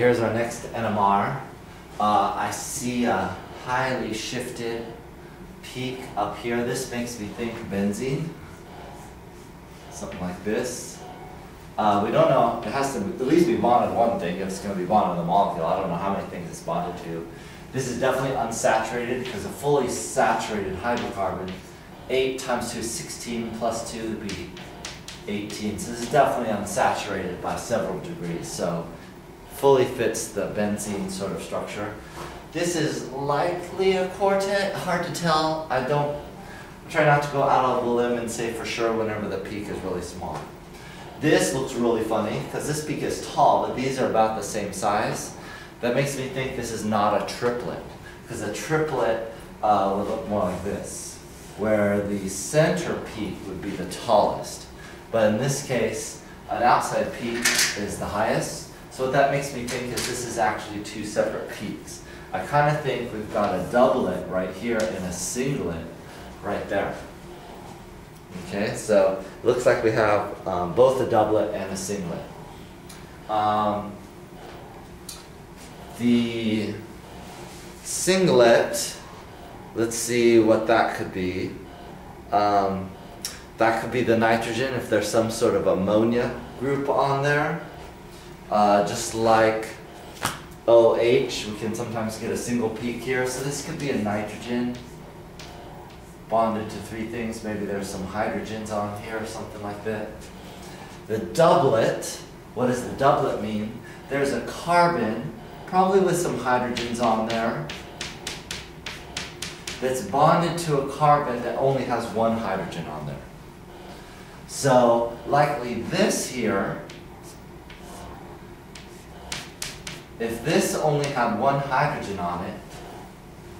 here's our next NMR. I see a highly shifted peak up here. This makes me think benzene. Something like this. We don't know, it has to at least be bonded to one thing if it's going to be bonded to the molecule. I don't know how many things it's bonded to. This is definitely unsaturated because a fully saturated hydrocarbon, 8 times 2 is 16 plus 2 would be 18. So this is definitely unsaturated by several degrees. So fully fits the benzene sort of structure. This is likely a quartet, hard to tell. I try not to go out on the limb and say for sure whenever the peak is really small. This looks really funny because this peak is tall, but these are about the same size. That makes me think this is not a triplet, because a triplet would look more like this, where the center peak would be the tallest. But in this case, an outside peak is the highest. So what that makes me think is this is actually two separate peaks. I kind of think we've got a doublet right here and a singlet right there. Okay, so it looks like we have both a doublet and a singlet. The singlet, let's see what that could be. That could be the nitrogen if there's some sort of ammonia group on there. Just like OH, we can sometimes get a single peak here. So this could be a nitrogen bonded to 3 things. Maybe there's some hydrogens on here or something like that. The doublet, what does the doublet mean? There's a carbon, probably with some hydrogens on there, that's bonded to a carbon that only has 1 hydrogen on there. So likely this here, if this only had 1 hydrogen on it,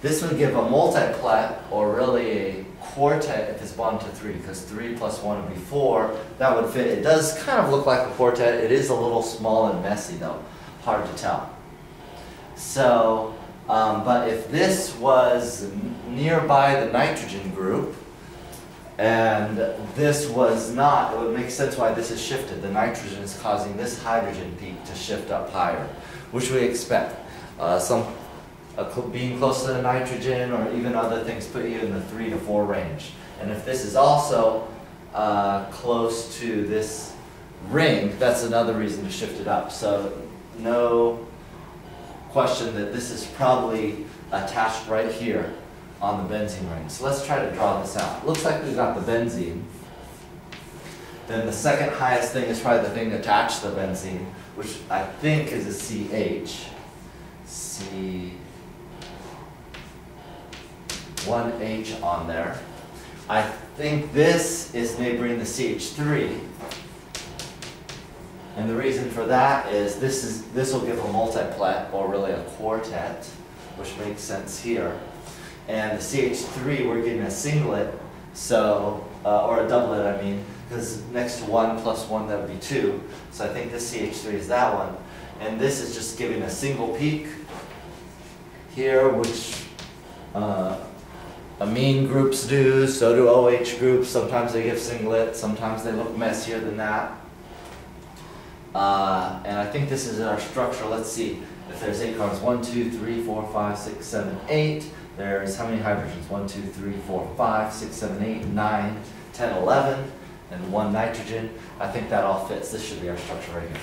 this would give a multiplet, or really a quartet if it's bonded to 3, because 3 plus 1 would be 4. That would fit. It does kind of look like a quartet. It is a little small and messy though, hard to tell. So, but if this was nearby the nitrogen group, and this was not, it would make sense why this is shifted. The nitrogen is causing this hydrogen peak to shift up higher, which we expect. Being close to the nitrogen or even other things put you in the 3 to 4 range. And if this is also close to this ring, that's another reason to shift it up. So no question that this is probably attached right here on the benzene ring. So let's try to draw this out. Looks like we've got the benzene. Then the second highest thing is probably the thing attached to the benzene, which I think is a CH. C1H on there. I think this is neighboring the CH3. And the reason for that is this will give a multiplet, or really a quartet, which makes sense here. And the CH3 we're getting a singlet, so or a doublet I mean, because next to 1 plus 1 that would be 2. So I think this CH3 is that one. And this is just giving a single peak here, which amine groups do, so do OH groups. Sometimes they give singlet, sometimes they look messier than that. And I think this is our structure. Let's see if there's 8 carbons. 1, 2, 3, 4, 5, 6, 7, 8. There's how many hydrogens? 1, 2, 3, 4, 5, 6, 7, 8, 9, 10, 11, and 1 nitrogen. I think that all fits. This should be our structure right here.